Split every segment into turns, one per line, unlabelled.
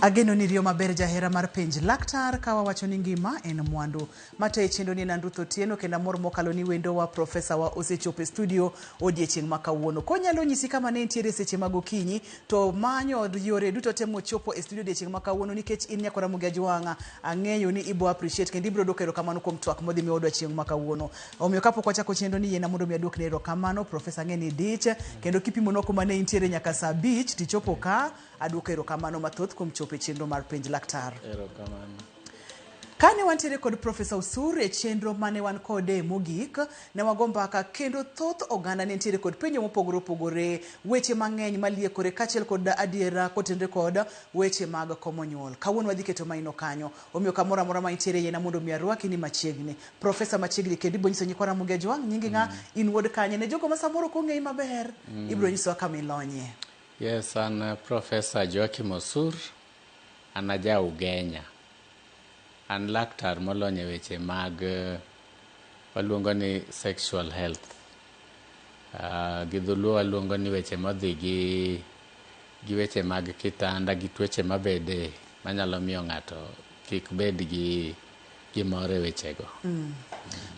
Ageno ni riyo maber jahera mar penj laktar kawa wacho ni ngima en mwandu. Mate chendo ni Nandutho Tieno kenda mor mokalo ni wendo wa profesa wa osechope studio odiechieng' makawuono. Konyalo nyisi kama ne ntiere seche mag okinyi to manyo yore duto temo chopo e studio odiechieng' makawuono nikech in nyakora Mugia Jwang'a ang'eyo ni ibo appreciate kendo ibro dok erokamano kuom twak modhi mi odwa chieng' makawuono. Omiyo kapok wachako chendo ni yena mondo mi adwok ne erokamano profesa ng'e ni dich kendo kipimo noko mane intiere nyaka saa 5 tichopo ka adwoko erokamano mathoth kuom chopo e chenro mar penj laktar.
Erokamano.
Kane wantiere kod Profesa Usur e chenro mane wan kode mogik, ne wago mbaka kendo thoth oganda ne ntiere kod penjo mopogore opogore, weche mang'eny maliekore kachiel kod adiera kotenre kod weche mag komo nyuol. Kawuono wadhi keto maino kanyo, omiyo kamoro amora ma intiere yena mondo mi arwaki ni machiegni. Profesa machiegni kendo ibro nyiso nyikwara Mugia Jwang' nyingi ng'a in wuod kanye ne jogo ma samoro kong'eyi maber, ibro nyisowa kama ilonye.
Yes, an Professor Joachim Osur, an aja Ugenya. An laktar molony e weche mag waluongo ni sexual health. Gi dholuo waluongo ni weche modhi gi weche mag kitanda gi tuoche mabede manyalo miyo ng'ato kik bed gi mor e wechego.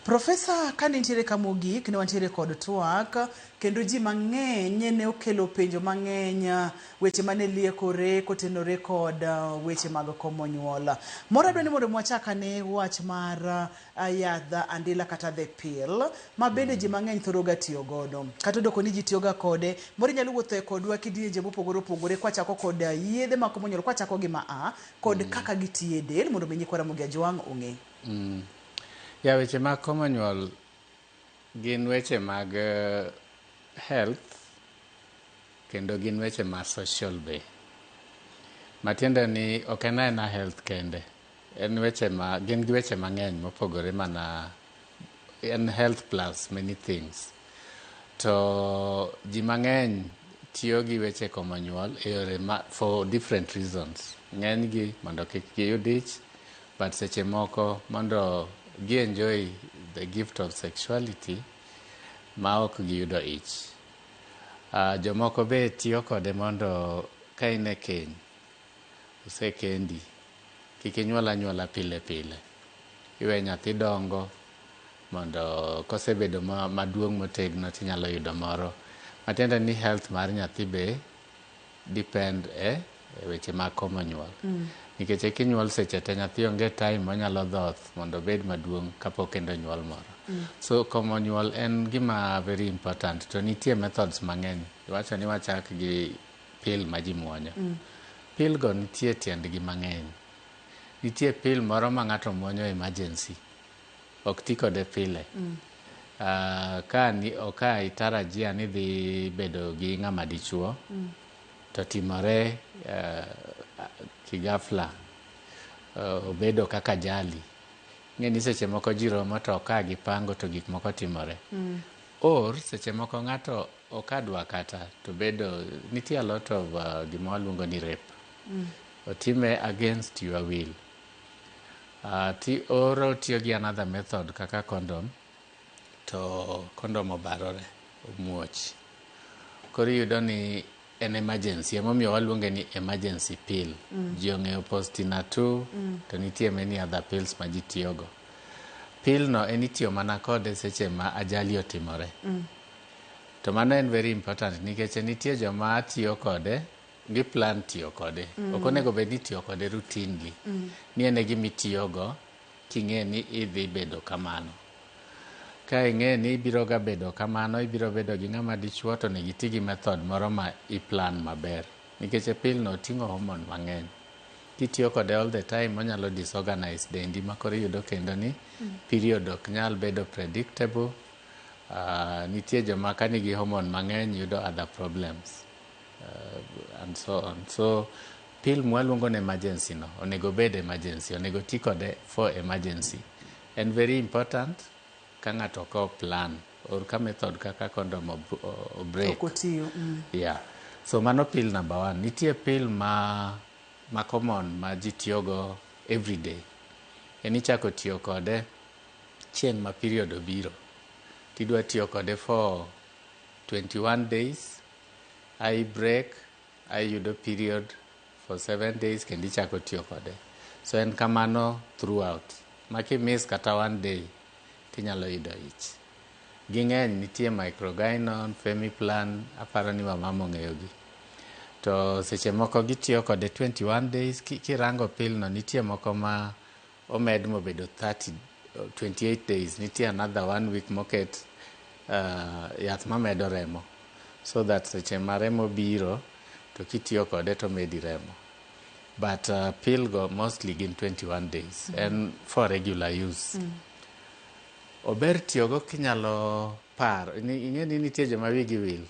Profesa, kane ntiere kamogik ne wantiere kod twak kendo ji mang'eny ne okelo penjo mang'eny, weche mane liekore kotenore kod weche mag komo nyuol. Moro adwa ni mondo mwachaka ne wach mar yadh andila kata the pill ma bende ji mang'eny thoro ga tiyo godo. Kata doko ni ji tiyo ga kode, moro nyalo wuotho kodwa kidienje mopogore opogore kwachako kod yedhe mag komo nyuol kwachako gi ma kod kaka gitiyo e del mondo mi nyikwara Mugia Jwang' ong'e.
Ya weche mag komo nyuol gin weche mag health kendo gin weche mag social be. Matiende ni ok en aena health kende. Gin gi weche mang'eny mopogore mana en health plus many things. To ji mang'eny tiyo gi weche komo nyuol e yore for different reasons. Ng'eny gi mondo kik giyud ich, but seche moko mondo gi enjoy the gift of sexuality ma ok giyudo ich. Jomoko be tiyo kode mondo ka in e keny, usekendi, kik inyuol anyuola pile pile. Iwe nyathi dongo mondo kosebedo maduong' motegno tinyalo yudo moro. Matiende ni health mar nyathi be depend e weche mag komo nyuol. Nikech kinyuol seche te nyathi onge time monyalo dhoth mondo obed maduong' kapok kendo nyuol moro. So komo nyuol en gima very important. To nitie methods mang'eny. Iwacho ni wachak gi pill ma ji muonyo. Pill go nitie tiendgi mang'eny. Nitie pill moro ma ng'ato muonyo emergency. Ok ti kode pile. Ka itarajia ni dhi bedo gi ng'ama dichuo, to timore kigafla, obedo kaka jali. Ng'e ni seche moko ji romo to ka gipango to gik moko timore. Or seche moko ng'ato okadwa kata to bedo, nitie a lot of gima waluongo ni rape. Otime against your will. Oro tiyo gi another method kaka condom, to condom obarore, omuoch. Koro iyudo ni en emergency, emomiyo waluonge ni emergency pill. Ji ong'eyo Postina 2, to nitie many other pills ma ji tiyogo. Pill no en itiyo mana kode seche ma ajali otimore. To mano en very important nikech nitie joma tiyo kode, gi plan tiyo kode. Ok onego bed ni tiyo kode routinely. Ni ene gima itiyogo king'e ni idhi bedo kamano. Ka ing'e ni ibiro ga bedo kamano, ibiro bedo gi ng'ama dichuo, to ne giti gi method moro ma i-plan maber. Nikech pill no oting'o hormone mang'eny. Kitiyo kode all the time, onyalo disorganize dendi ma koro iyudo kendo ni period ok nyal bedo predictable. Nitie joma ka nigi hormone mang'eny yudo other problems. And so on. So pill mwaluongo ni emergency no, onego bed emergency, onego ti kode for emergency. And very important, ka ng'ato ko plan or ka method kaka condom o break. Yeah. So mano pill number 1. Nitie pill ma common ma ji tiyogo everyday. En ichako tiyo kode chieng' ma period obiro. Tidwa tiyo kode for 21 days. I break, I yudo period for 7 days kendo ichako tiyo kode. So en kamano throughout. Maki miss kata 1 day tinyalo yudo ich. Ging'eny nitie microgynon, femiplan, aparo ni mamamo ng'eyogi. To seche moko gitiyo kode 21 days, kirango pill no nitie moko ma omed mobedo 28 days, nitie another 1 week moket yath mamedo remo, so that seche ma remo biro to kitiyo kode to medi remo. But pill go mostly gin 21 days and for regular use. Ober tiyogo kinyalo paro, ing'e ni nitie joma wigi wil.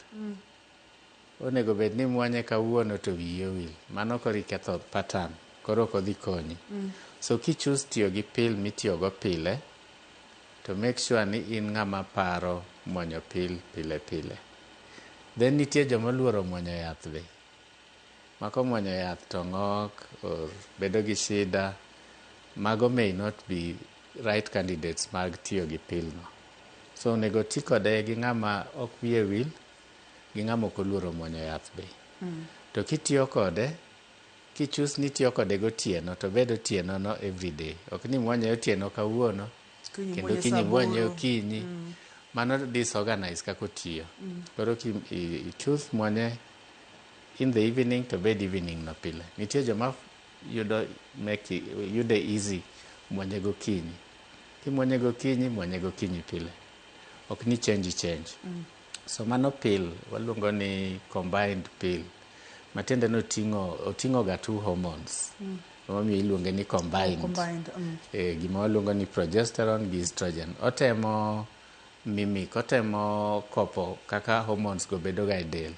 Onego bed ni mwanye kawuono to wiye wil. Mano koro iketho pattern, koro ok odhi konyi. So kichus tiyo gi pill mitiyogo pile, to make sure ni in ng'ama paro mwonyo pill pile pile. Then nitie joma luoro mwonyo yath be. Mako mwonyo yath to ng'ok, or bedo gi shida, mago may not be right candidates mag tiyo gi pill no. So onego ti kode gi ng'ama ok wiye wil, gi ng'ama ok oluoro mwonyo yath be. To kitiyo kode, kichus ni tiyo kode gotieno, to bedo otieno no everyday. Ok ni mwonyo otieno kawuono, kendo kinyi mwonyo okinyi. Mano disorganize kako tiyo. Koro ichus mwonye in the evening to bed evening no pile. Nitie joma yude easy mwonye gokinyi. Kimwonye gokinyi pile. Ok ni change. So mano pill, waluongo ni combined pill. Matiende no oting'o ga 2 hormones. Mamiyo iluonge ni combined. Gima waluongo ni progesterone gi estrogen. Otemo kopo kaka hormones go bedo ga e del.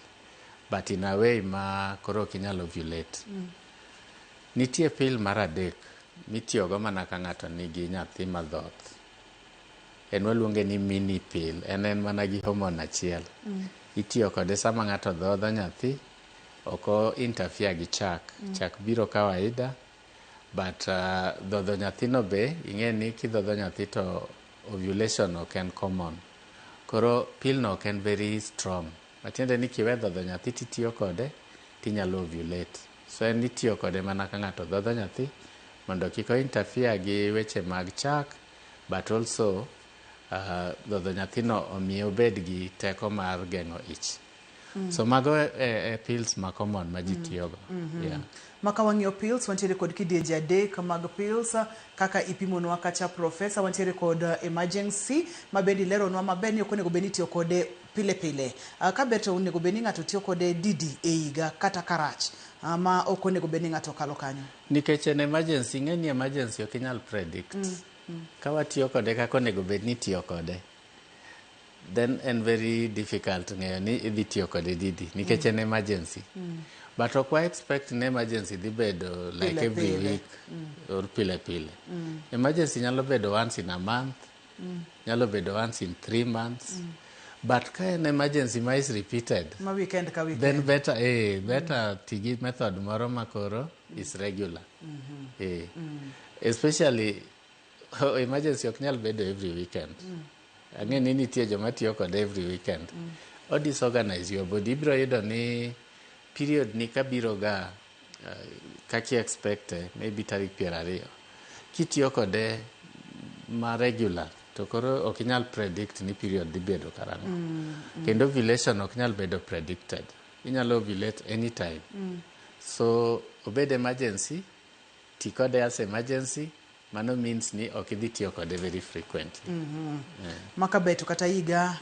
But in a way ma koro ok inyalo ovulate. Nitie pill mar adek mitiyogo mana ka ng'ato nigi nyathi madhoth. En waluonge ni mini pill. En mana gi hormone achiel. Itiyo kode sama ng'ato dhodho nyathi, oko interfere gi chak. Chak biro kawaida, but dhodho nyathino be, ing'e ni kidhodho nyathi to ovulation ok en common. Koro pill no ok en very strong. Matiende ni kiwe dhodho nyathi titiyo kode, tinyalo ovulate. So en itiyo kode mana ka ng'ato dhodho nyathi, mondo kik interfere gi weche mag chak, but also dhodho nyathino omiyo obed gi teko mar geng'o ich. So mago pills ma common ma ji tiyogo.
Maka wang'iyo pills, wantiere kod kidienje adek mag pills, kaka ipimonwa kacha profesa, wantiere kod emergency, ma bendi leronwa maber ni ok onego bed ni itiyo kode pile pile. Ka ber to onego bed ni ng'ato tiyo kode didi e higa kata karach, ma ok onego bed ni ng'ato kalo kanyo.
Nikech en emergency, ing'e ni emergency ok inyal predict. Ka watiyo kode kaka onego bed ni tiyo kode, then en very difficult ng'eyo ni idhi tiyo kode didi, nikech en emergency. But ok wa expect ni emergency dhi bedo like every week or pile pile. Emergency nyalo bedo once in a month, nyalo bedo once in 3 months. But ka en emergency ma is repeated,
ma weekend ka weekend,
then better tigi method moro makoro is regular. Especially emergency ok nyal bedo every weekend. Ang'e ni nitie joma tiyo kode every weekend. O disorganize your body. Ibiro yudo ni period ni kabiro ga kaki expecte, maybe tarik 20. Kitiyo kode ma regular, to koro ok inyal predict ni period dhi bedo karang'o. Kendo ovulation ok nyal bedo predicted. Inyalo ovulate anytime. So obed emergency, ti kode as emergency, mano means ni ok idhi tiyo kode very frequently. Maka
beto kata higa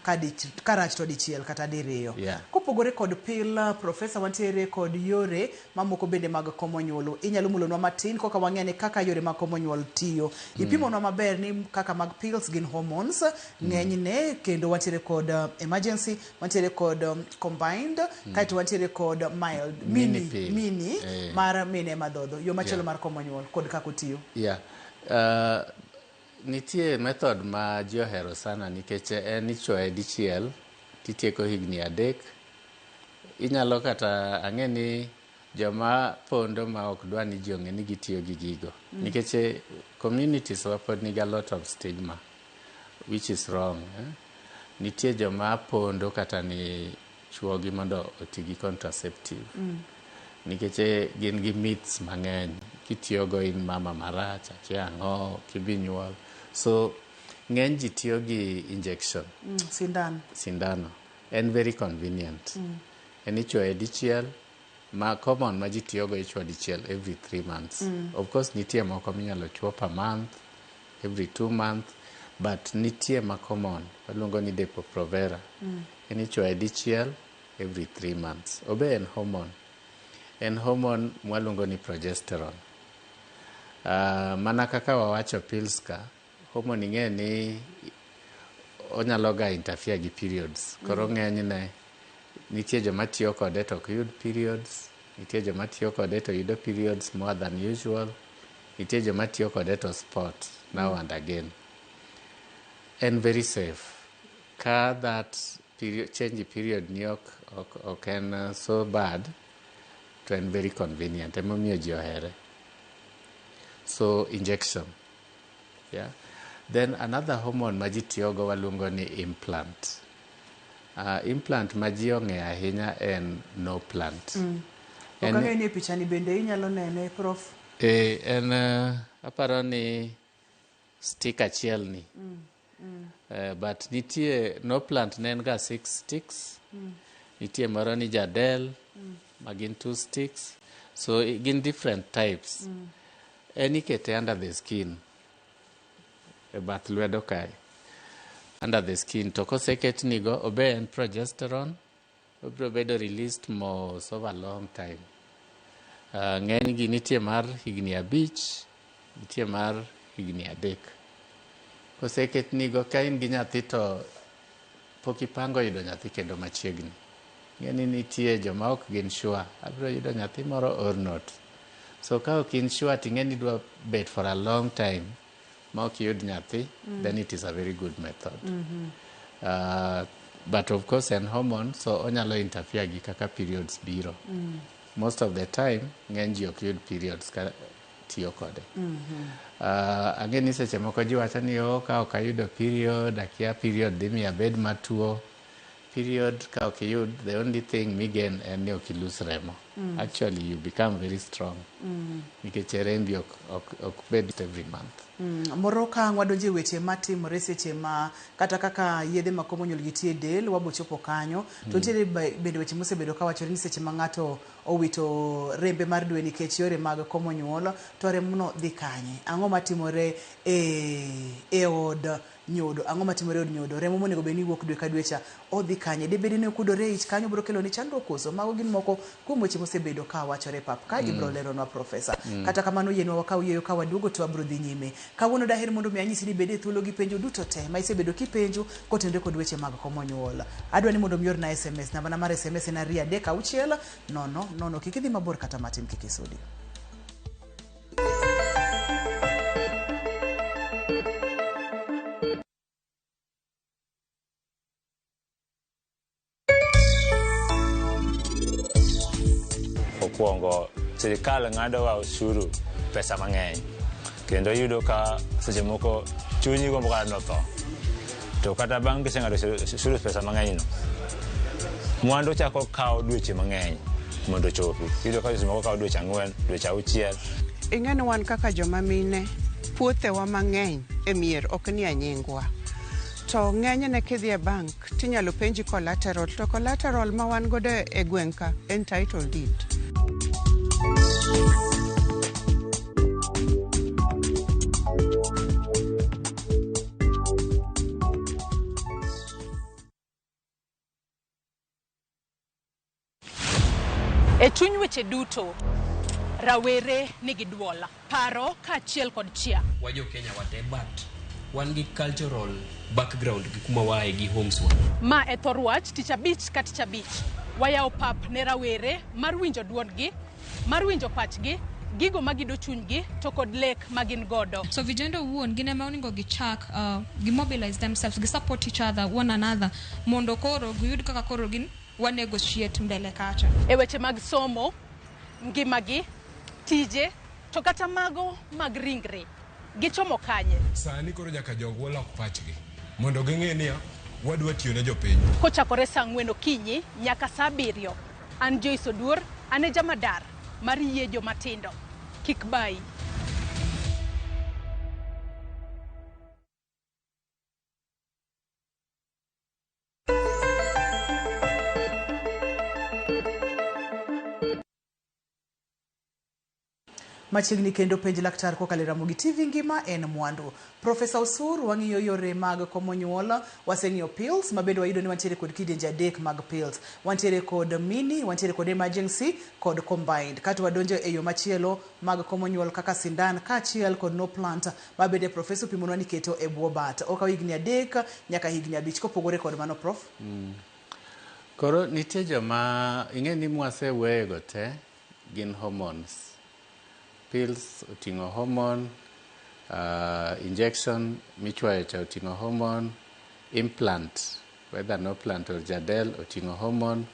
karach to dichiel kata diriyo. Kopogore kod pill, profesa, wantiere kod yore mamoko bende mag komo nyuol. Inyalo mulonwa matin koka wang'eni kaka yore mag komo nyuol tiyo. Ipimonwa maber ni kaka mag pills gin hormones, ng'enyne, kendo wantiere kod emergency, wantiere kod combined, kaito wantiere kod mild, mini mar mine madhodho. Yo machielo mar komo nyuol kod kako tiyo.
Nitie method ma ji ohero sana, nikech en ichwoye dichiel titieko higni 3. Inyalo kata ang'e ni joma pondo ma ok dwa ni ji ong'e ni gitiyo gi gigo, nikech communities wa pod nigi a lot of stigma, which is wrong. Nitie joma pondo kata ni chwogi mondo oti gi contraceptive. nikech gin gi myths mang'eny kitiyogo in mama marach akia ang'o kibi nyuol. So ng'eny ji tiyo gi injection sindano en very convenient. En ichwoyo dichiel ma common ma ji tiyogo ichwoyo dichiel every 3 months. Of course nitie moko minyalo chwo per month, every 2 months, but nitie ma common waluongo ni Depo-Provera. En ichwoyo dichiel every 3 months. Obe en hormone. En hormone mwaluongo ni progesterone. Mana kaka wawacho pills ka, hormone ing'e ni onyalo ga interfere gi periods. Koro ng'enyne nitie joma tiyo kode to ok yud periods, nitie joma tiyo kode to yudo periods more than usual, nitie joma tiyo kode to spot now and again. En very safe. Ka that change period ni ok en so bad, to en very convenient. Emomiyo ji ohere. So injection. Yeah. Then another hormone ma ji tiyogo waluongo ni implant. Implant ma ji ong'e ahinya en no plant.
Kaka ni picha ni bende inyalo nene, Prof.
En aparo ni stick achiel ni. But nitie no plant ne en ga 6 sticks. Nitie moro ni jadel ma gin 2 sticks. So gin different types. En ikete under the skin. E bath lwedo kae. Under the skin. To koseket nigo, obe en progesterone. Obro bedo released mos over a long time. Ng'eny gi nitie mar higni 5, nitie mar higni 3. Koseket nigo, ka in gi nyathi to pok ipango yudo nyathi kendo machiegni. Ng'eni nitie joma ok gin sure. Abro yudo nyathi moro or not. So ka ok in sure ting'eni dwa bet for a long time ma ok yud nyathi, then it is a very good method. But of course en hormone, so onyalo interfere gi kaka periods biro. Most of the time, ng'eny ji ok yud periods ka tiyo kode. Ang'e ni seche moko ji wacho ni ka ok ayudo period, akia period dhi miyo abed matuo. Period ka ok yud, the only thing migen en ni ok ilus remo. Actually, you become very strong. Nikech rembi ok bed every month.
Moro ka wadonje weche matimore seche ma kata kaka yedhe ma komo nyuol gitie del wabochopo kanyo to nitie bende weche mosebedo ka wacho ni seche ma ng'ato owito rembe mar dwe nikech yore mag komo nyuol to remno dhi kanye. Ang'o matimore e od nyodo? Ang'o matimore e od nyodo? Remo monego bed ni wuok dwe ka dwe cha odhi kanye? De bed ni okudore e ich kanyo biro kelo ni chandruok koso? Mago gin moko kuom weche mosebedo ka wachore pap ka ibro leronwa Profesa. Kata kamano yienwa wakaw yieyo ka waduogo to wabro dhi nyime. Kawuono daher mondo mi anyisi ni bede thuolo gi penjo duto te ma isebedo kipenjo kotenore kod weche mag komo nyuol. Adwa ni mondo mi orna SMS. Namba na mar SMS en 33600. Kik idhi mabor kata matin, kik isudi.
Okuongo sirikal ng'adowa ushuru pesa mang'eny. Kendo yudo ka seche moko chunyi gombo kata notho. To kata bang' kiseng'ado ushuru pesa mang'eny no, mwandu chako kawo dweche mang'eny mondo chopi. Yudo ka seche moko kawo dweche 4, dweche 6.
Ing'eni wan kaka joma mine, puothewa mang'eny e mier ok ni anyingwa. To ng'enyne kidhi e bank tinyalo penji collateral. To collateral ma wan godo e gweng' ka en title deed.
E chuny weche duto, rawere nigi duola, paro kaachiel kod chia.
Wajo Kenya wate but wan gi cultural background gi kuma wae gi homes wa.
Ma e thor wach tich abich ka tich abich. Wayawo pap ne rawere mar winjo duondgi, mar winjo pachgi, gigo magido chunygi to kod lek magin godo.
So vijendo wuon gine ma oningo gichak mobilize themselves, gi support each other, one another, mondo koro giyud kaka koro gin wa negotiate mbele kacha.
E weche mag somo, ngimagi, tije, to kata mago mag ringre. Gichomo kanye.
Sani koro nyaka jogo olok pachgi mondo ging'e ni wadwa tiyo ne jopiny.
Kochakore saa 4 okinyi nyaka saa 7. An Joyce Oduor, ane jamadar mar yie jomatindo. Kik bayi.
Machiegni kendo penj laktar kokalo Ramogi TV ngima en mwandu. Profesa Osur wang'iyo yore mag komo nyuol, waseng'iyo pills mabende wayudo ni wantiere kod kidienje adek mag pills. Wantiere kod mini, wantiere kod emergency kod combined. Kato wadonjo e yo machielo mag komo nyuol kaka sindan kaachiel kod no plant mabende profesa opimonwa ni keto e bwo bat. Okawo higni 3 nyaka higni 5 kopogore kod mano prof.
Koro nitie joma ing'e ni mwaseweyego te gin hormones. Pills oting'o hormone, injection michwayo cha oting'o hormone, implant whether no plant or jadel oting'o hormone.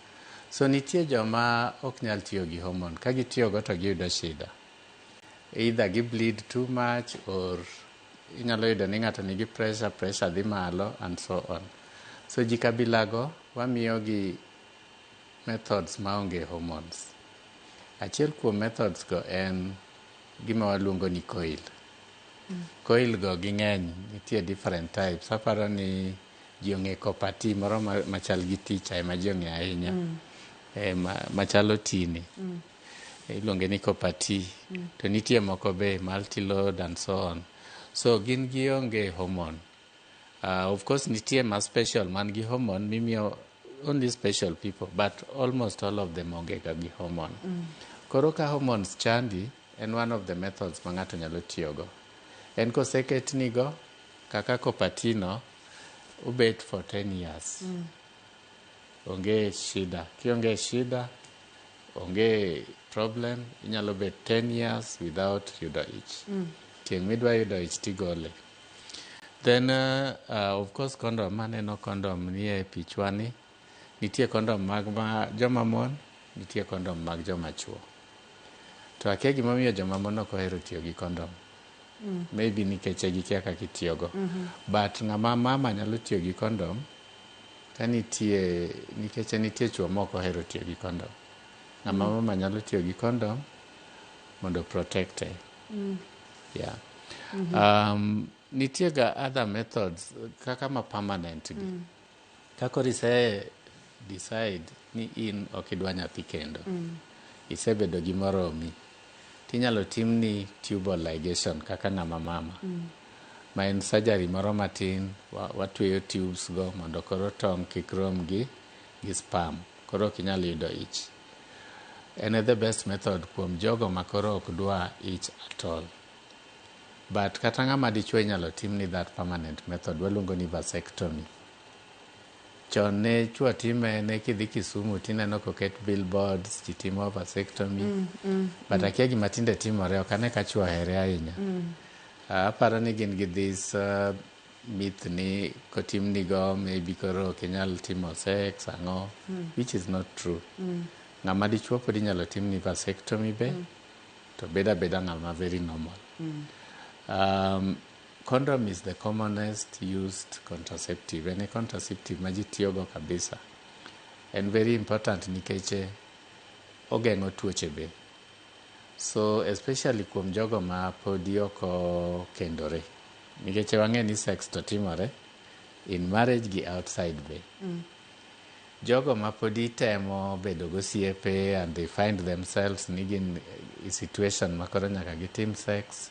So nitie joma ok nyal tiyo gi hormone. Ka gitiyogo to giyudo shida. Either gi bleed too much or inyalo yudo ni ng'ato nigi pressure dhi malo and so on. So ji kabilago wamiyo gi methods maonge hormones. Achiel kuom methods go en gima waluongo ni coil. Coil go ging'eny, nitie different types. Aparo ni ji ong'e kopati moro machal gi ticha ema ji ong'e ahinya. Machalo tini. Iluonge ni kopati. To nitie moko be multi-load and so on. So gin gionge hormone. Of course nitie ma special man gi hormone mimiyo only special people, but almost all of them onge ga gi hormone. Koro ka hormones chandi, en one of the methods ma ng'ato nyalo tiyogo. En koseketnigo, kaka kopatino, ubet for 10 years. Onge shida. Kionge shida, onge problem, inyalo bet 10 years without yudo ich. Tieng' midwa yudo ich tigole. Then, of course, condom, maneno condom nie pichwani. Nitie condom mag joma mon, nitie condom mag joma chuo. To akia gimomiyo joma mon ok ohero tiyo gi condom. Maybe nikech gikia kaka itiyogo. But ng'ama mama nyalo tiyo gi condom, ka nikech nitie chuo ma ok ohero tiyo gi condom. Ng'ama mama nyalo tiyo gi condom mondo protecte. Yeah. Nitie ga other methods kaka ma permanent gi. Kakor decide ni in ok idwa nyathi kendo. Isebedo gi moromi. Tinyalo timni tubal ligation kaka ng'ama mama. Ma en surgery moro matin, watweyo tubes go mondo koro tong' kik rom gi sperm. Koro ok inyal yudo ich. En the best method kuom jogo ma koro ok dwa ich at all. But kata ng'ama dichuo inyalo timni that permanent method waluongo ni vasectomy. Chon ne chuo time ne kidhi Kisumu tineno koket billboards jitimo vasectomy. But akia gima tinde timore ok ane ka chuo ahere ahinya. Aparo ni gin gi this myth ni kotimnigo maybe koro ok inyal timo sex ang'o, which is not true. Ng'ama dichuo pod inyalo timni vasectomy be, to beda ng'ama very normal. Condom is the commonest used contraceptive. En contraceptive ma ji tiyogo kabisa. And very important nikech ogeng'o tuoche be. So especially kuom jogo ma podi ok kendore. Nikech wang'e ni sex to timore in marriage gi outside be. Jogo ma podi temo bedo gosiepe and they find themselves in situation ma koro nyaka gitim sex.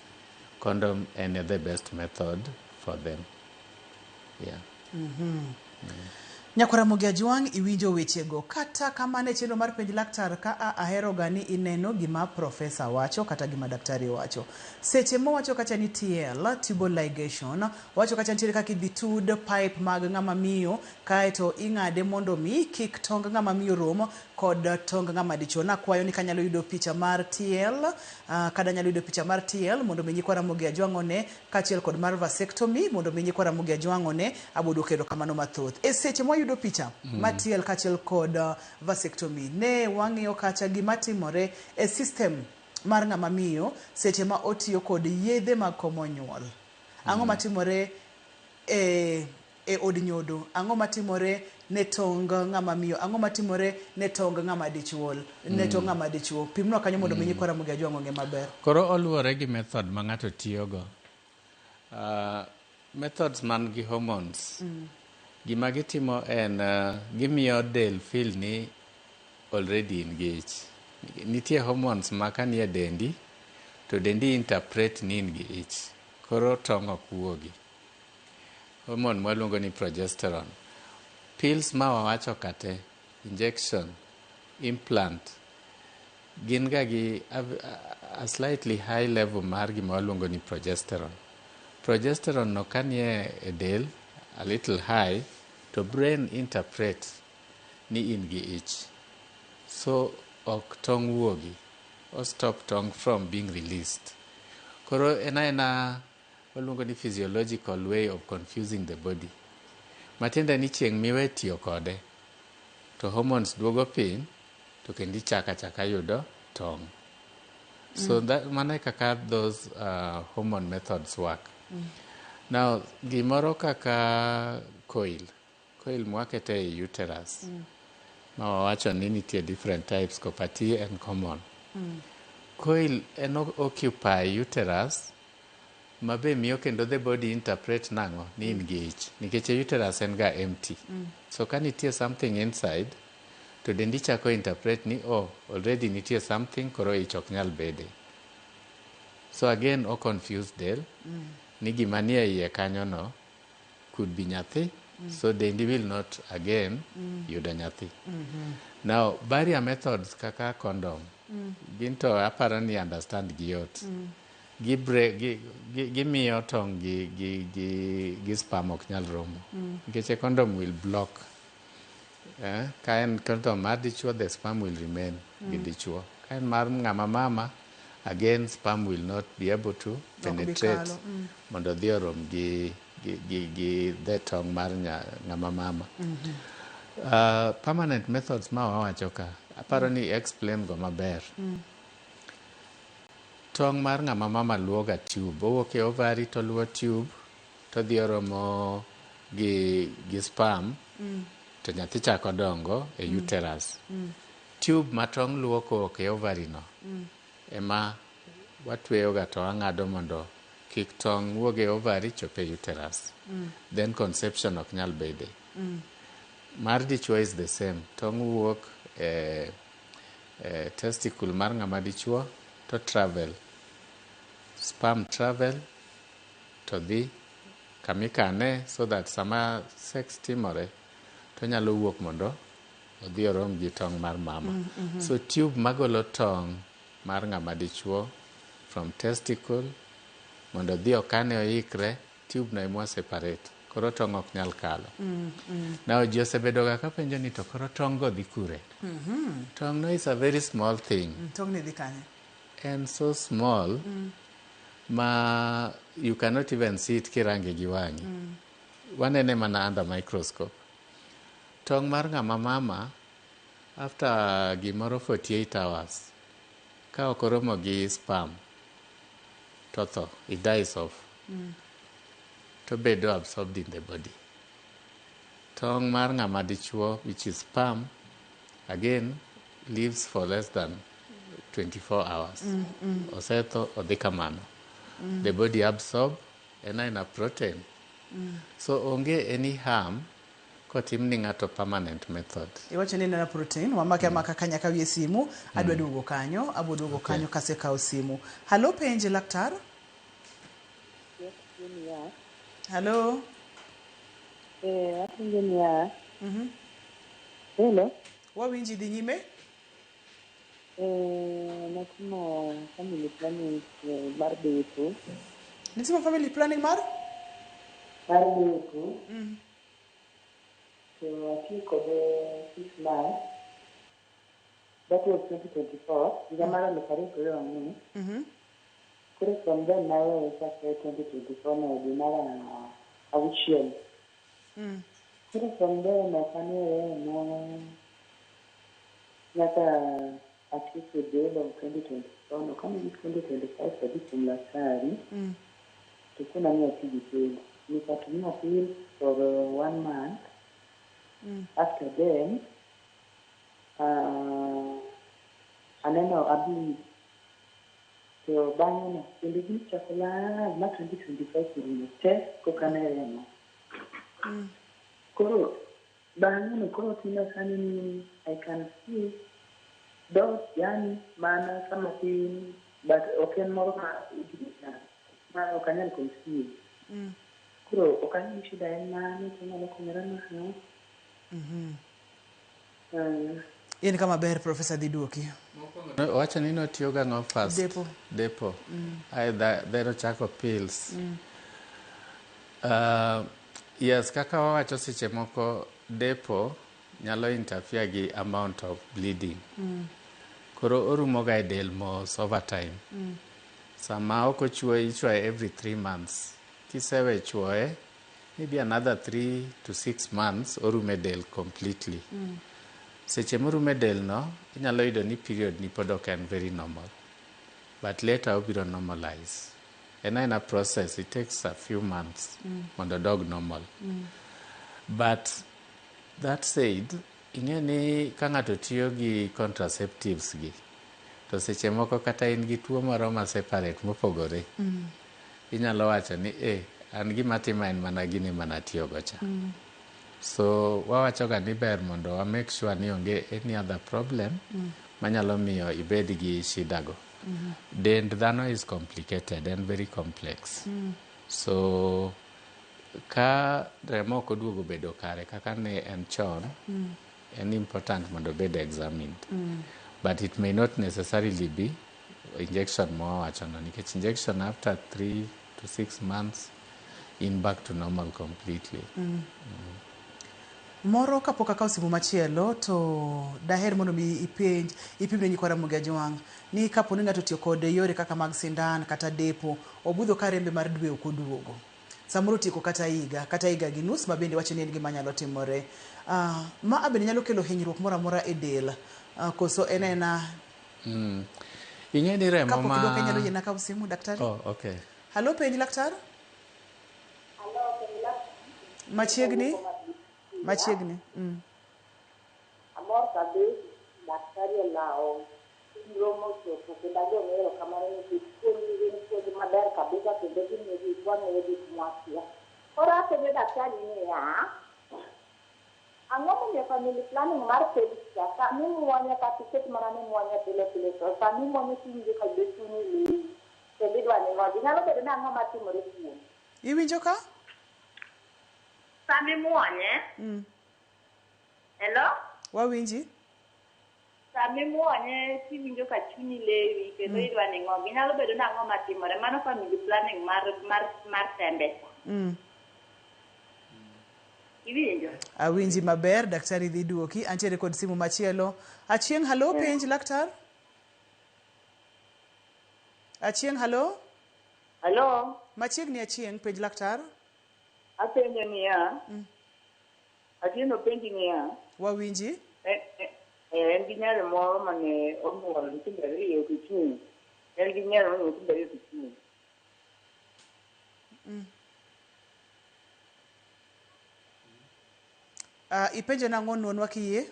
Condom is the best method for them. Yeah.
Nyakora Mogi Ajwang' iwinjo wechego. Kata kamane chenro mar penj laktar ka ahero gani ineno gima profesa wacho kata gima daktari wacho. Seche mo wacho kacha ni TL, tubal ligation, wacho kacha nitiere kaka idhi tud pipe mag ng'ama miyo kaeto ing'ade mondo mi kik tong ng'ama miyo rom kod tong ng'ama dichuo. Nakwayo ni kanyalo yudo picha mar TL, kada nyalo yudo picha mar TL mondo mi nyikwa Mogi Ajwang' one kaachiel kod mar vasectomy mondo mi nyikwa Mogi Ajwang' one abodo kero kamano mathoth. E seche mo yudo picha matiel kaachiel kod vasectomy ne wang'iyo kacha gima timore e system mar ng'ama miyo seche ma otiyo kod yedhe mag komo nyuol. Ang'o matimore e od nyodo, ang'o matimore ne tong ng'ama miyo, ang'o matimore ne tong ng'ama dichuo, ne tong ng'ama dichuo. Pimno kanyo mondo mi nyikwa Ramogi Ajwang' ong'e maber.
Koro oluwore gi method ma ng'ato tiyogo. Methods man gi hormones, gima gitimo en gimiyo del feel ni already engaged. Nitie hormones ma kanie dendi, to dendi interpret ni in gi ich. Koro tong' ok wuogi. Hormone mwaluongo ni progesterone. Pills ma wawacho kate, injection, implant, gin ga gi a slightly high level mar gima waluongo ni progesterone. Progesterone no kanie e del, a little high, to brain interpret ni in gi ich. So ok tong' wuogi, or stop tong from being released. Koro ena waluongo ni physiological way of confusing the body. Matiende ni chieng' miwe tiyo kode, to hormones duogo piny, to kendi chaka yudo tong'. So that mana kaka those hormone methods work. Now, gimoro kaka coil mwakete e uterus. Ma wawacho ni nitie different types, copati and common. Coil en occupy uterus, mabe miyo kendo the body interpret nang'o ni in gi ich. Nikech uterus en ga empty. So ka nitie something inside, to dendi chako interpret ni already nitie something, koro ich ok nyal bede. So again, o confuse del, ni gima nie iye kanyo no could be nyathi, so dendi will not again yudo nyathi. Now, barrier methods kaka condom, ginto aparo ni understand giyot. Gimiyo tong' gi sperm ok nyal romo. Nikech condom will block. Ka en condom mar dichuo, the sperm will remain gi dichuo. Ka en mar ng'ama mama, again sperm will not be able to penetrate mondo dhi orom gi the tong' mar ng'ama mama. Permanent methods ma wawacho ka, aparo ni explain go maber. Tong' mar ng'ama mama luoga tube, owuok e ovary to luwo tube, to dhi oromo gi sperm, to nyathi chako dongo e uterus. Tube ma tong' luwo kowuok e ovary no, ema watweyoga to ang'ado mondo kik tong' wuog e ovary chope uterus. Then conception ok nyal bede. Mar dichuo is the same. Tong' wuok testicle mar ng'ama dichuo to travel. Sperm travel to dhi kamikane, so that sama sex timore to nyalo wuok mondo odhi orom gi tong' mar mama. So tube magolo tong' mar ng'ama dichuo from testicle mondo dhi okane oikre, tube no ema separate. Koro tong' ok nyal kalo. Now, ji osebedoga ka penjo ni to koro tong' go dhi kure. Tong' no is a very small thing.
Tong' ni dhi kanye?
And so small, ma you cannot even see it kirange gi wang'i. Wanene mana under microscope. Tong' mar ng'ama mama, after gimoro 48 hours, ka ok oromo gi sperm, to tho, it dies off. To bedo absorbed in the body. Tong' mar ng'ama dichuo, which is sperm, again, lives for less than 24 hours. Osetho, odhi kamano. The body absorb, ena protein. So onge any harm kotim ni ng'ato permanent method.
Iwacho ni nena protein, wamake amaka kanya kawie simu, adwa duogo kanyo, abo duogo kanyo kase kao simu. Halo penje laktar? Hello.
Apenjo niya. Hello.
Wawinji dhi nyime?
Natimo family planning mar beto.
Nitimo family planning mar?
Mar beto. So I took 6 months. That was 2024. Jamara Lukario on me. From then now, it's after 2024, now we are official. From there, my family not achieved the day of 2024. No, coming 2025 for this similar time. To come and see the nikatumia pills for 1 month. After then, aneno abli to bang'e kendo gi chakula ma 2025 kwenye test kokane remo. Koro bang'e koro tina sani I can see those yani mana kama tin but okay moro ma okanyal conceive. Koro okanyal shida en mani tanyalo konyera na
in kama ber Professor Dhiduoki.
Wacha ni notiyo ga ng'o first? Depo. Dhero chako pills. Yes, kaka wawacho seche moko depo nyalo interfere gi amount of bleeding. Koro orumo ga e del mos over time. Sama oko ichwoye every 3 months. Kisewe chwoye, maybe another 3 to 6 months orume del completely. Seche morume del no, inyalo yudo ni period ni pod ok en very normal. But later obiro normalize. And in a process, it takes a few months mondo dog normal. But that said, ing'e ni ka ng'ato tiyo gi contraceptives gi, to seche moko kata in gi tuo moro ma separate mopogore, inyalo wacho ni an gima tima en mana gini mana tiyogo cha. So wawacho ga ni ber mondo wa make sure ni onge any other problem manyalo miyo ibed gi shidago. Dend dhano is complicated and very complex. So ka remo ok oduogo bedo kare kaka ne en chon, en important mondo bed examined. But it may not necessarily be injection mowachono, nikech injection after 3 to 6 months in back to normal completely.
Moro kapok akaw simu machielo to daher mondo mi ipimne nyikwara Mugia Jwang ni kapo ni ng'ato tiyo kod yore kaka mag sindan kata depo obudho ka rembe mar dwe ok oduogo. Samoro tieko kata higa gi nus ma bende wacho ni en gima nyalo timore. Ma abende nyalo kelo hinyruok moro amora e del. Koso enena.
Ing'e ni remo
ma kapok nyalo yena kaw simu daktari.
Oh, okay.
Halo penj laktar? Machiegni?
Amor kabisa daktari olao romo chopo kendo jong'eyo kamano ni puonj maber kabisa kendo gimiyo ji wang'eyo gik mwakia. Koro apenjo daktari niya, ang'o momiyo family planning mar pelisa sami muonye kata iket mana ni muonye pile pile to sami muonye tiwinjo ka be chunyi li kendo idwa ni ng'ogi nyalo bedo ni ang'o matimore kuom
iwinjo ka?
Sami muonye. Hello?
Wawinji?
Sami muonye tiwinjo ka chunyi lewi kendo idwa ni ng'ogi nyalo bedo ni ang'o matimore. Mano family planning mar tembe. Iwinjo?
Awinji maber daktari Dhiduoki. Antiere kod simu machielo. Achieng' halo penj laktar? Achieng' halo?
Halo?
Machiegni Achieng' penj laktar?
Apenjo niya. Atieno penji niya.
Wawinji?
En gi nyalo moro mane onyuol nyithindo ariyo kichung'. En gi nyalo moro nyithindo ariyo kichung'.
Ipenjo nang'o nonwa kiyie?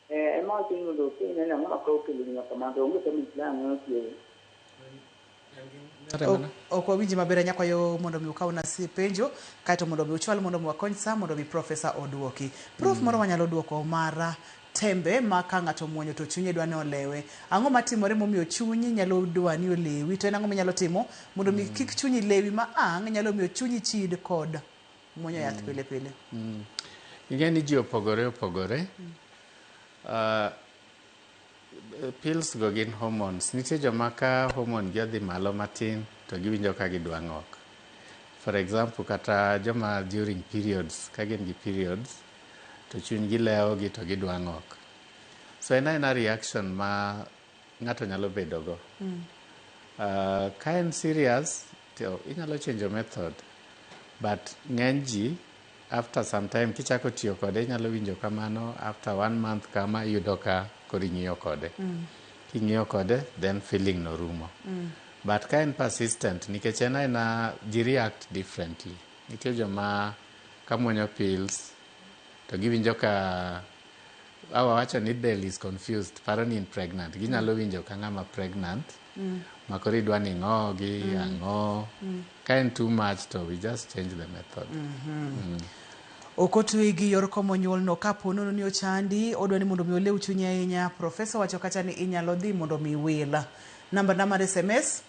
Ema wacho ni mondo openj ang'o ma okelo nyaka mondo onge family planning otiyo.
Ok wawinji maber nyakwayo mondo mi ukawna penjo kaeto mondo mi uchwal mondo mi wakony sa mondo mi Professor oduoki. Prof moro wanyalo duoko mara tembe ma ka ng'ato muonyo to chunye dwa ni olewe. Ang'o matimore momiyo chunyi nyalo dwa ni olewi? To en ang'o minyalo timo mondo mi kik chunyi lewi ma ang' nyalo miyo chunyi chid kod muonyo yath pile pile?
Ing'e ni ji opogore. Pills go gin hormones. Nitie joma ka hormone gi odhi malo matin to giwinjo ka gidwa ng'ok. For example, kata joma during periods, ka gin gi periods, to chuny gi leo gi to gidwa ng'ok. So en reaction ma ng'ato nyalo bedo go. Ka en serious, to inyalo change method. But ng'eny ji, after some time, kichako tiyo kode, inyalo winjo kamano, after 1 month kama, iyudo ka kori ng'iyo kode. King'iyo kode, then feeling no rumo. But ka en persistent, nikech en ji react differently. nitie joma kamuonyo pills to giwinjo ka awawacho ni del is confused, paro ni in pregnant. Ginyalo winjo ka ng'ama pregnant, makoro idwa ni ng'ogi, ang'o. Ka en too much to we just change the method.
Ok otwe gi yor komo nyuolno kapo nono ni ochandi, odwa ni mondo mi olew chunye ahinya. Profesa wacho kacha ni inyalo dhi mondo mi wila. Namba mar SMS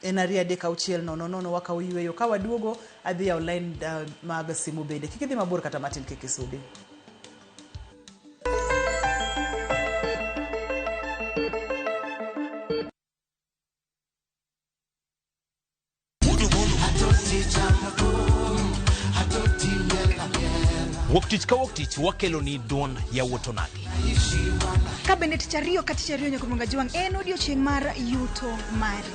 en 33600 wakaw yweyo. Ka waduogo adhi online mag simu bende. Kik idhi mabor kata matin kik isudi.
Woktich ka woktich wakelo ni duon ya wuotonagi.
Ka bende tich ariyo ka tich ariyo nyakruonga jiwang' en odiochieng' mar yuto mari.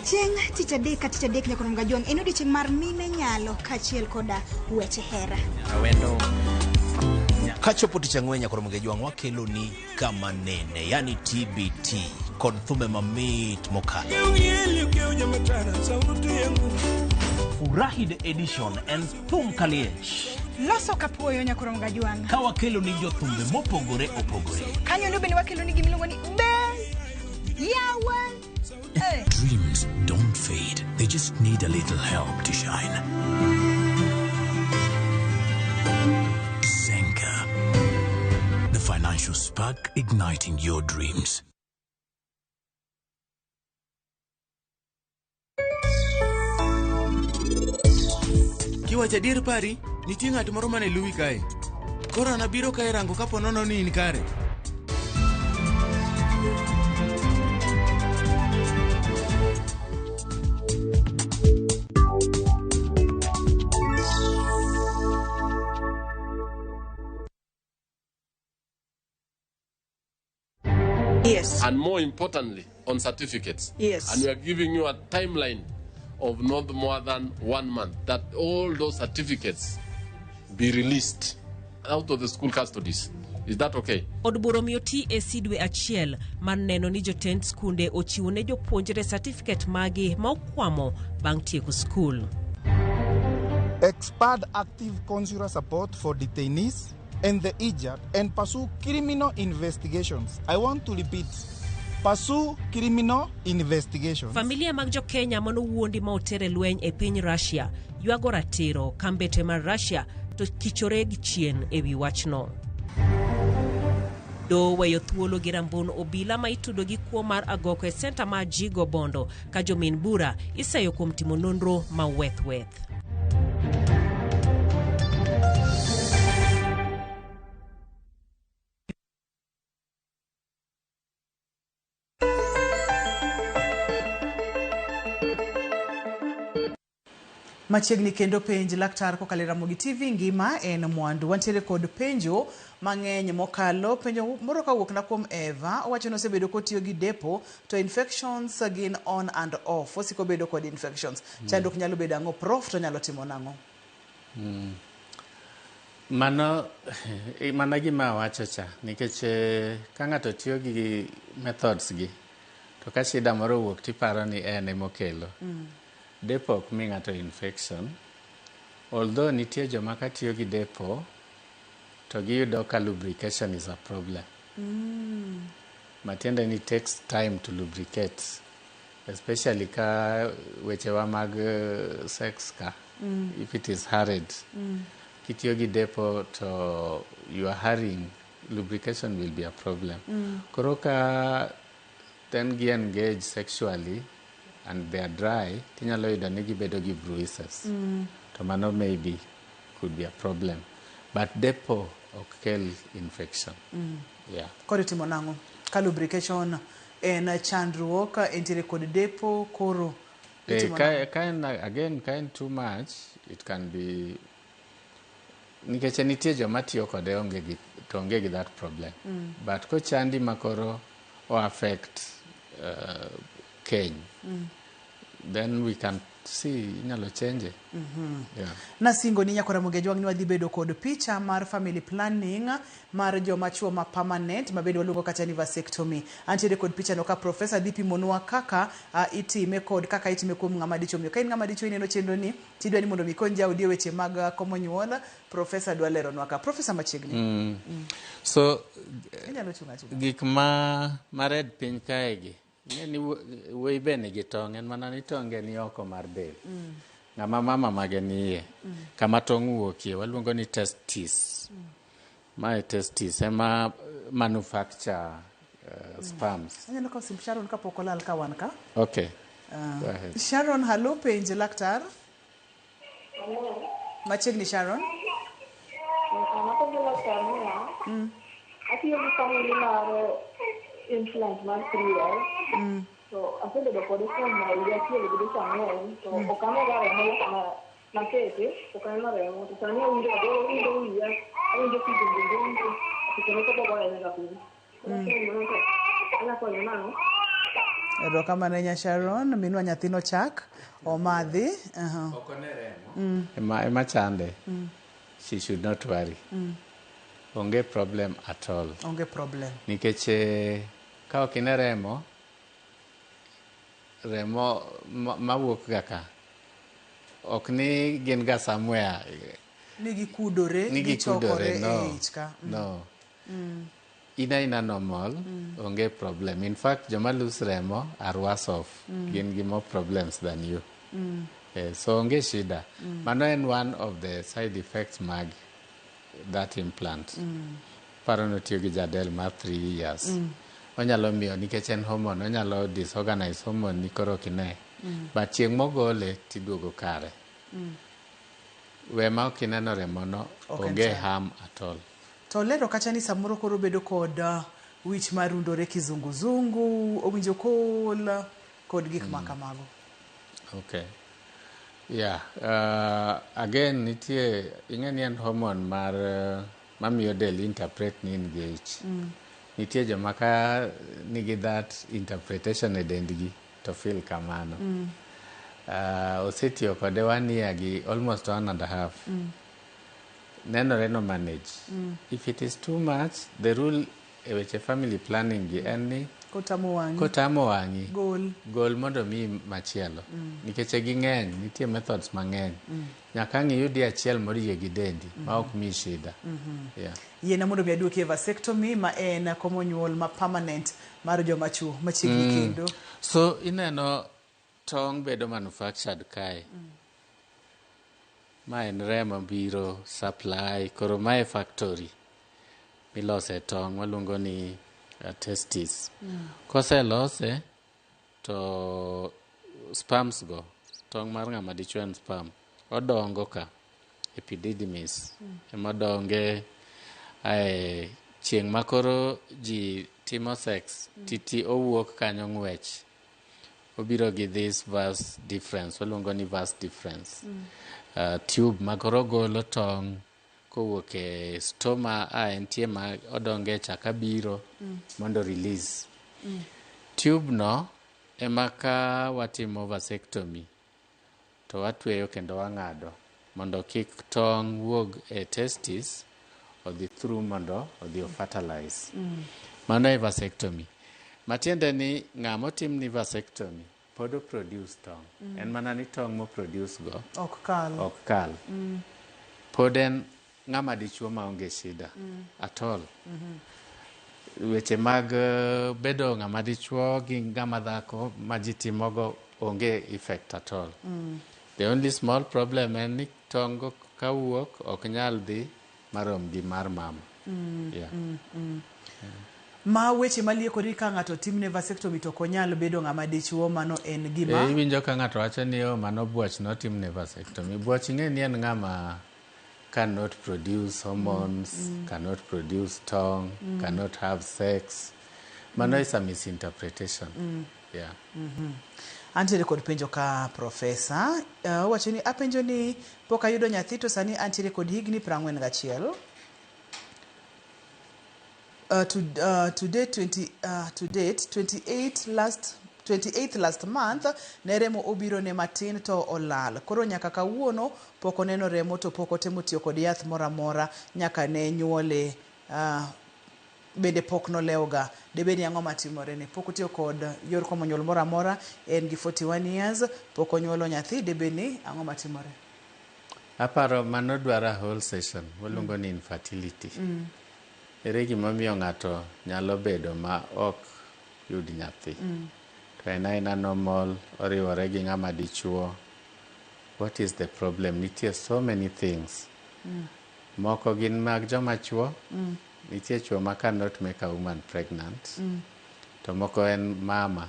Chieng' tich adek ka tich adek nyakruonga jiwang' en odiochieng' mar mine nyalo kachiel koda weche hera.
Kachopo tich ang'wen nyakruonga jiwang' wakelo ni kama nene, yani TBT kod thumbe mamit mokalo. Furahide edition en thum kaliech.
Loso kapuoyo nyakruonga jiwang'.
Ka wakelo ni jothumbe mopogore opogore.
Kanyo no bende wakelo ni gimiluongo ni yawan.
Dreams don't fade. They just need a little help to shine. Zenka, the financial spark igniting your dreams.
Kiwacha dier pari, nitie ng'at moro mane luwi kae. Koro nabiro kae rango kapo nono ni in kare.
Yes. And more importantly, on certificates. Yes. And we are giving you a timeline of not more than 1 month, that all those certificates be released out of the school custodies. Is that okay?
Od buro miyo TAC dwe achiel mar neno ni jotend skunde ochiwo ne jopuonjre certificate magi ma okwamo bang' tieko skul.
Expand active consular support for detainees and the injured and pursue criminal investigations. I want to repeat. Pursue criminal investigations.
Familia mag jo Kenya manowuondi ma otere lweny e piny Russia ywago ratiro kambete mar Russia to kichore gi chien e wi wachno. Do weyo thuolo gi rambun obila ma itudo gi kuo mar agoko e senta ma Jigo Bondo ka jomin bura iseyo kuom timo nonro ma weth.
Machiegni kendo penj laktar kokalo Ramogi TV ngima en mwandu. Wantiere kod penjo mang'eny mokalo. Penjo moro kawuok na kuom Eva, owacho no sebedo kotiyo gi depo to infections gin on and off. Osiko bedo kod infections. Chandruok nyalo bedo ang'o? Prof to nyalo timo nang'o?
Mana gima wacho cha, nikech ka ng'ato tiyo gi methods gi, to ka shida moro wuok tiparo ni en emokelo. Depo ok mi ng'ato infection, although nitie joma ka tiyo gi depo to giyudo ka lubrication is a problem. Matiende ni takes time to lubricate, especially ka wechewa mag sex ka, if it is hurried. Kitiyo gi depo to you are hurrying, lubrication will be a problem. Koro ka then gi engage sexually and they are dry, tinyalo yudo ni gibedo gi bruises. To mano maybe could be a problem. But depo ok kel infection. Yeah.
Koro timo nang'o? Ka lubrication en chandruok, entiere kod depo, koro
again, ka en too much, it can be nikech nitie joma tiyo kode onge gi that problem. But ko chandi makoro o affect keny, then we can inyalo change. Yeah.
Nasingo ni nyakora Mugejwang ni wadhi bedo kod picha mar family planning mar joma chuo ma permanent mabedo waluongo kata ni vasectomy. Antiere kod picha no ka professor dhipi monwa kaka itime kod kaka itime kuom ng'ama dichuo. Ka in ng'ama dichuo ineno chenro ni tidwa ni mondo mikon jaudi weche mag komo nyuol, professor dwa lero nwa ka. Professor machiegni.
So gik ma red piny kaegi ni wuoyi be nigi tong', en mana ni tonge ni oko mar del. Ng'ama mama mage niye. Kama tong' wuokie waluongo ni testis. My testis ema manufacture sperms.
Anyalo ko sim Sharon ka pok olal ka wan ka.
Okay. Go ahead.
Sharon, hello, penje laktar.
Hello.
Machiegni Sharon.
Atiyo gi family mar implant mar 3 years. So asebedo kod kuom higa achiel gi dweche ang'wen, to ok anega remo kama nakete, ok aneno remo, to sani awinjo wiya, awinjo kijinjinji, seche moko bogoyega piny. Anyakonyo nang'o?
Erokamano nya Sharon, minwa nyathino chak omadhi.
Okone remo. Ema chande. She should not worry. Onge problem at all.
Onge problem.
Nikech ka ok ine remo mawuok ga ka ok ni gin ga somewhere
nigi kudore
no. No. Ina normal. Onge problem. In fact, joma lose remo are worse off. Gin gi more problems than you. So onge shida. Mano en one of the side effects mag that implant. Paro notiyo gi jadel mar 3 years. Onyalo miyo nikech en hormone, onyalo disorganize hormone ni koro kine. But chieng' mogole tiduogo kare. We ma ok ineno remono onge harm at all.
To lero kacha ni samoro koro bedo kod wich marundore kizunguzungu, owinjo kol kod gik makamago.
Okay. Yeah. Again, nitie ing'eni en hormone mar mamiyo del interpret ni in gi ich. Nitie joma ka nigi that interpretation e dendgi to feel kamano. Osetiyo kode 1 year gi almost 1.5. Nenore no manage. If it is too much, the rule e weche family planning gi en ni kotamo wang'i gol mondo mi machielo. Nikech gi ng'eny, nitie methods mang'eny. Nyaka ng'iyudi achiel morie gi dendi ma ok mi shida. Yeah.
Yena mondo mi aduoke vasectomy ma en komo nyuol ma permanent mar joma chuo machiegni kendo.
So ineno tong' bedo manufactured kae. Ma en remo biro supply koro mae factory milose tong' waluongo ni testis. Kose lose to sperms go, tong' mar ng'ama dichuo en sperm, odongo ka epididymis. Ema donge chieng' makoro ji timo sex titi owuok kanyo ng'wech. Obiro gi this vas difference, waluongo ni vas difference. Tube makoro golo tong' kowuok e stoma entie ma odonge chaka biro mondo release. Tube no ema ka watimo vasectomy to watweyo kendo wang'ado mondo kik tong' wuog e testis odhi through mondo odhi fertilize. Mano e vasectomy. Matiende ni ng'amo tim ni vasectomy pod produce tong'. En mana ni tong' mo produce go ok kal. Pod en ng'ama dichuo maonge shida at all. Weche mag bedo ng'ama dichuo gi ng'ama dhako ma ji timogo onge effect at all. The only small problem en ni tong' go kawuok ok nyal dhi marom gi mar mama.
Ma weche maliekori ka ng'ato timne vasectomy to konyal bedo ng'ama dichuo, mano en gima
iwinjo ka ng'ato wacho ni mano buoch notimne vasectomy. Buoch ing'e ni en ng'ama cannot produce hormones, cannot produce tongue, cannot have sex. Mano is a misinterpretation. Yeah.
Antiere kod penjo ka profesa. Wacho ni apenjo ni pok ayudo nyathi to sani antiere kod higni 41. To date 28 last 28th last month ne remo obiro ne matin to olal. Koro nyaka kawuono pok oneno remo to pok otemo tiyo kod yath moro amora nyaka ne nyuole. Bende pok nolewga. Debedi ang'o matimore ne pok otiyo kod yor komo nyuol moro amora, en gi 41 years, pok onyuolo nyathi, debedi ang'o matimore?
Aparo mano dwara whole session waluongo ni infertility. Ere gimomiyo ng'ato nyalo bedo ma ok yud nyathi. To en aina normal, oriwore gi ng'ama dichuo. What is the problem? Nitie so many things. Moko gin mag joma chuo. Nitie chuo ma cannot make a woman pregnant. To moko en mama.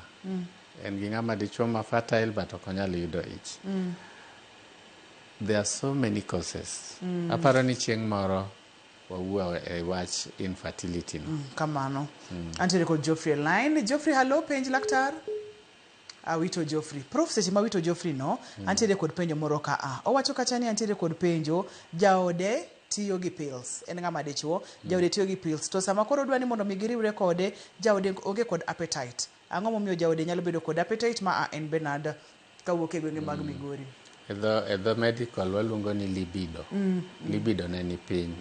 En gi ng'ama dichuo ma fertile but ok onyal yudo ich. There are so many causes. Aparo ni chieng' moro wawuo e wach infertility no.
Kamano. Antiere kod Geoffrey line. Geoffrey, hello, penj laktar. Awito Geoffrey. Prof, seche ma wito Geoffrey no, antiere kod penjo moro ka a. Owacho kacha ni antiere kod penjo, jaode tiyo gi pills. En ng'ama dichuo, jaode tiyo gi pills. To sama koro dwani mondo mi giriwre kode, jaode oge kod appetite. Ang'o momiyo jaode nyalo bedo kod appetite ma en Bernard kawuok e gwenge mag Migori?
Edho medical waluongo ni libido. Libido ne ni piny.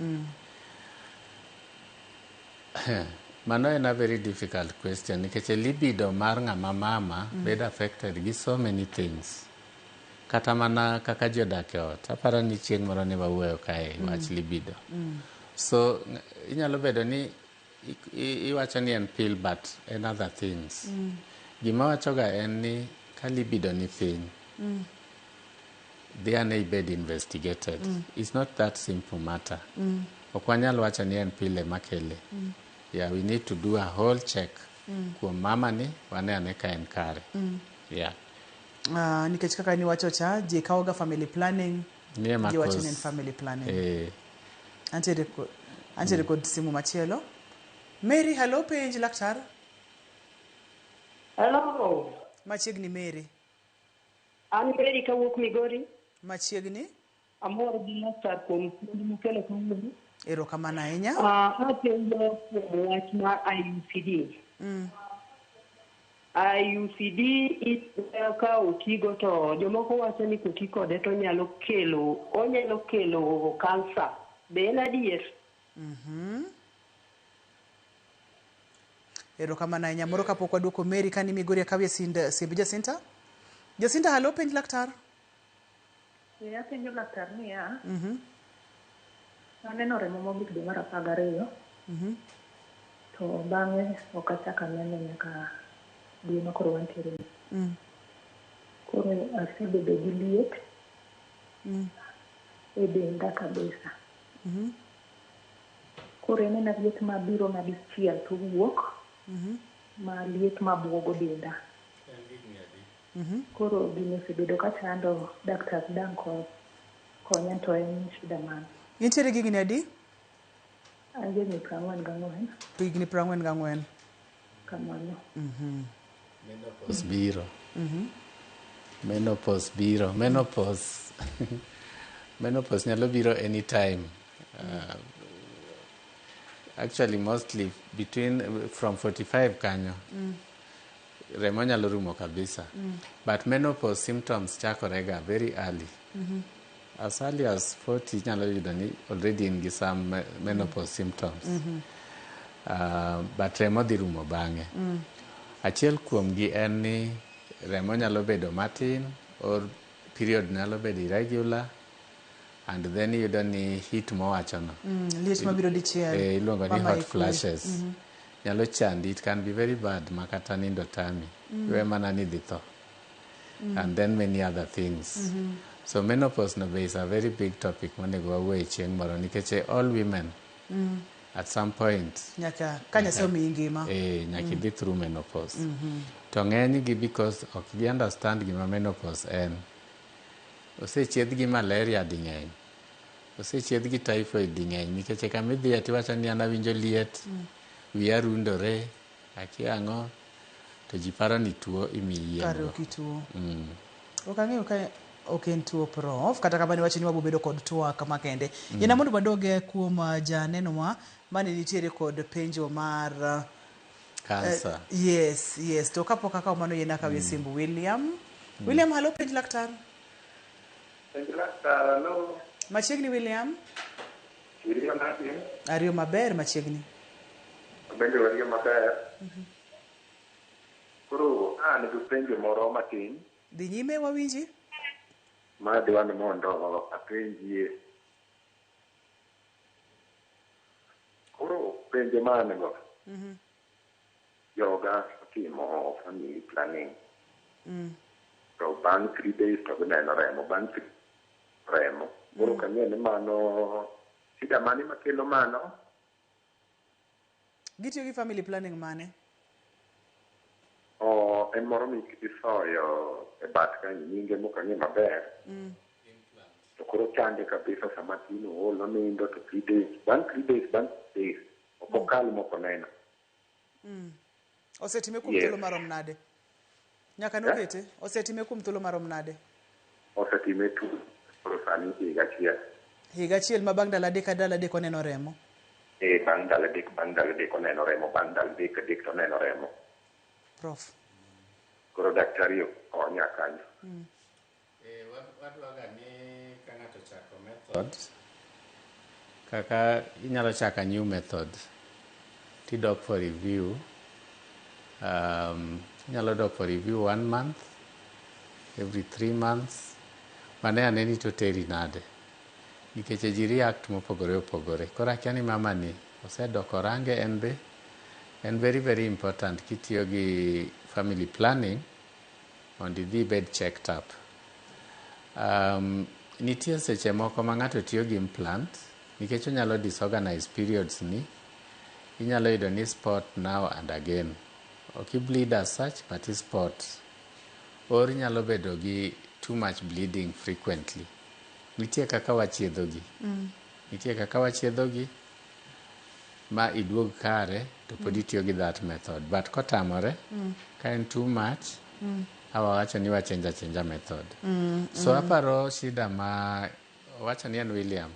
Mano en a very difficult question nikech libido mar ng'ama mama bed affected gi so many things. Kata mana kaka jodak e ot. Aparo ni chieng' moro ne wawuoyo kae wach libido. So inyalo bedo ni iwacho ni en pill but en other things. Gima wachoga en ni ka libido ni piny, they are bed investigated. It's not that simple matter. Ok wanyal wacho ni en pill ema kele. Yeah, we need to do a whole check. Kuom mama ni wane ka en kare. Yeah.
Nikech kaka ni wacho cha, je kaoga family planning. Je wacho ni en family planning. Antiere kod simu machielo. Mary, hello, penj laktar.
Hello.
Machiegni Mary.
An Mary kawuok Migori.
Machiegni.
Amor gi laktar kuom puonj mokelo kawuono.
Erokamano ahinya.
Apenjo kuom wach mar IUCD. IUCD ka otigo to jomoko wacho ni koti kode to onyalo kelo kansa. Be en adier?
Erokamano ahinya. Moro kapok waduoko Mary kani Migori akawie simb Jacinta. Jacinta, hello, penj laktar.
Apenjo laktar niya. Aneno remo mogik dwe mar 12. To bang'e ok achako aneno nyaka dwe ma koro wantiere. Koro asebedo gi liet e denda kabisa. Koro en liet mabiro madichiel to wuok ma liet mabuogo denda. Koro gini osebedo ka chando daktar Danko konya to en shida mane.
Intiere gi gini adi?
Higni 44.
Higni 44.
Kamano.
Menopause biro. Menopause biro. Menopause nyalo biro anytime. Actually, mostly from 45 kanyo. Remo nyalo rumo kabisa. But menopause symptoms chakorega very early. As early as 40 nyalo yudo ni already in some menopause symptoms. But remo dhi rumo bang'e. Achiel kuom gi en ni remo nyalo bedo matin or period nyalo bedo irregular and then yudo ni hit mowacho no.
Liet mabiro dichiel.
Iluongo ni hot flashes. Nyalo chandi, it can be very bad makata nindo tami. We mana ni dhi tho. And then many other things. So menopause no is a very big topic monego wawuoye chieng' moro nikech all women at some point
nyaka kanyaso mi ngima
nyaka dhi through menopause. To ng'eny gi because ok gi understand gima menopause en. Osechiedh gi malaria di ng'eny. Osechiedh gi typhoid di ng'eny nikech kama idhi atiwacho ni an awinjo liet, wiya rundore, akia ang'o to ji paro ni tuo imiyi yien.
Kare ok tuo. Ok ang'eyo ka ok en tuo prof kata kamani wacho ni wabobedo kod tuo kama kende. Yena mondo wadoge kuom janeno mane nitiere kod penjo mar
cancer.
Yes, yes. To kapok akaw mano yena kawe simbu William. William, hello, penj laktar.
Penj laktar, hello.
Machiegni William?
William nadi?
Ariyo maber machiegni.
Bende wariyo maber. Koro an gi penjo moro matin.
Dhi nyime wawinji?
Ma dwani mondo apenjie. Koro penjo mane go? Yoga timo family planning. To bang' 3 days to gineno remo, bang' 3 remo. Koro kang'e ni mano, shida mane makelo mano?
Gitiyo gi family planning mane?
En moro misoyo e bat ka nyinge mokang'e maber. To koro chande kabisa sama tino olo nindo to 3 days, bang' 3 days, okokal moko neno.
Osetime kuom thuolo marom nade? Nyaka nokete? Osetime kuom thuolo marom nade?
Osetime tu, koro sani higa achiel.
Higa achiel ma bang' dala adek oneno remo?
Bang' dala adek oneno remo, bang' dala adek to oneno remo.
Prof.
Koro daktari okonya kanyo.
Wadwaga ni ka ng'ato chako method, kaka inyalo chako new method, tidok for review. Inyalo dok for review 1 month, every 3 months. Mane aneni to teri nade. Nikech ji react mopogore opogore. Koro akia ni mama ni osedoko range en be. En very very important kitiyo gi family planning mondo idhi bed checked up. Nitie seche moko ma ng'ato tiyo gi implant nikech onyalo disorganize periods ni. Inyalo yudo ni spot now and again. Ok bleed as such, but is spot. Or inyalo bedo gi too much bleeding frequently. Nitie kaka wachiedho gi. Nitie kaka wachiedho gi ma iduog kare to pod itiyo gi that method. But kotamore, ka en too much, awawacho ni wachenja method. So aparo shida ma wacho ni en William.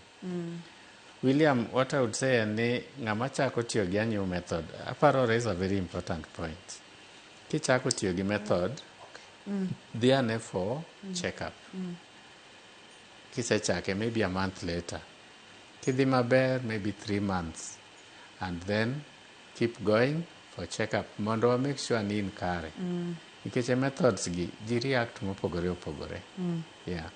William, what I would say ni ng'ama chako tiyo gi a new method, aparo raise a very important point. Kichako tiyo gi method, dhi ane for check-up. Kisechake maybe a month later. Kidhi maber, maybe 3 months. And then keep going for check-up. Mondo wa make sure ni in kare. Nikech methods gi, ji react mopogore opogore. Yeah.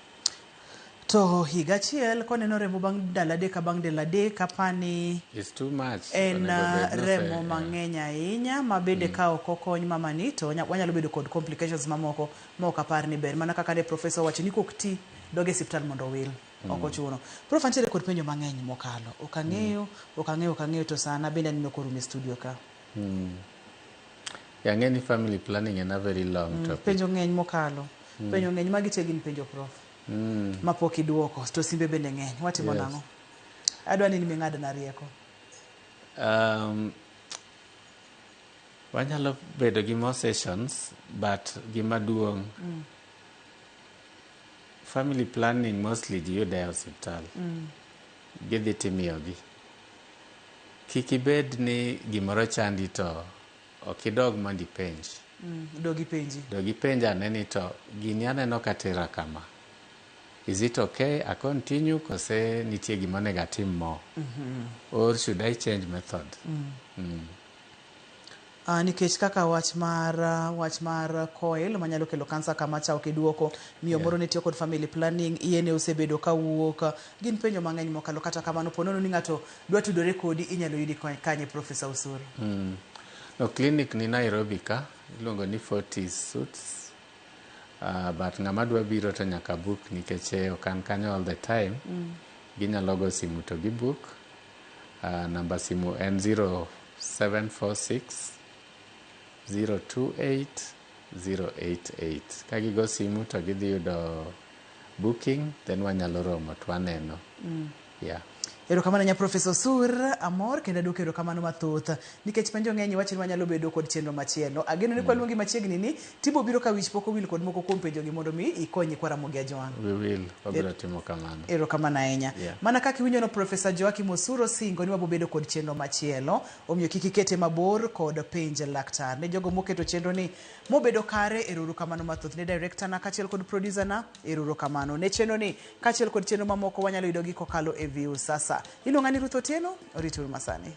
To higa achiel koneno remo bang' dala adek apani
It's too much.
En remo mang'eny ahinya ma bende ka ok okony mamani to wanyalo bedo kod complications mamoko ma ok apar ni ber mana kaka ne professor wacho ni kok ti doge hospital mondo wil. Ok ochuno. Prof antiere kod penjo mang'eny mokalo. Ok ang'eyo to sana bende aneno korume studio ka.
Yang'eni family planning en a very long topic.
Penjo ng'eny mokalo. Penjo ng'eny magite gin penjo prof. Ma pok iduoko to simbe bende ng'eny. Watimo nang'o? Adwa ni ming'adna rieko.
Wanyalo bedo gi more sessions, but gima duong' family planning mostly ji yude e hospital. Gidhi timiyogi. Kik ibed ni gimoro chandi to ok idog mondo ipenj. Dogi penj aneni to gini aneno katera kama. Is it okay? I continue kose nitie gima onego atim mo? Or should I change method?
Nikech kaka wach mar coil manyalo kelo kansa kama cha ok iduoko miyo moro ne tiyo kod family planning iene osebedo ka wuok gin penjo mang'eny mokalo kata kamano ponono ni ng'ato dwa tudore kodi inyalo yudi kanye Professor Usuru.
No, clinic ni Nairobi ka iluongo ni 40 Suits. But ng'ama dwa biro to nyaka book nikech ok an kanyo all the time. Ginyalo go simu to gibook. Namba simu en 0746 028 088. Kagigo simu to gidhi yudo booking, then wanyalo romo to waneno. Yeah.
Erokamano nya Professor Sur Amor kendo duke erokamano mathoth nikech penjo ng'eny wacho ni wanyalo bedo kod chenro machielo. Ageno ni kwaluongi machiegni ni tibo biro ka wich poko wil kod moko kuom penjo gi mondo mi ikonyi kwa Ramogi Ajwang'.
We will. Wabiro timo kamano.
Erokamano ahinya. Mana kaka iwinjo no Professor Joakim Osuro singo ni wabobedo kod chenro machielo. Omiyo kik ikete mabor kod penj laktar. Ne jogo moketo chenro ni mobedo kare erokamano mathoth ne director na kachiel kod producer na erokamano. Ne chenro ni kachiel kod chenro mamoko wanyalo yudo gi kokalo e view sasa. Iluonga ni Ruth Otieno, oritur masani.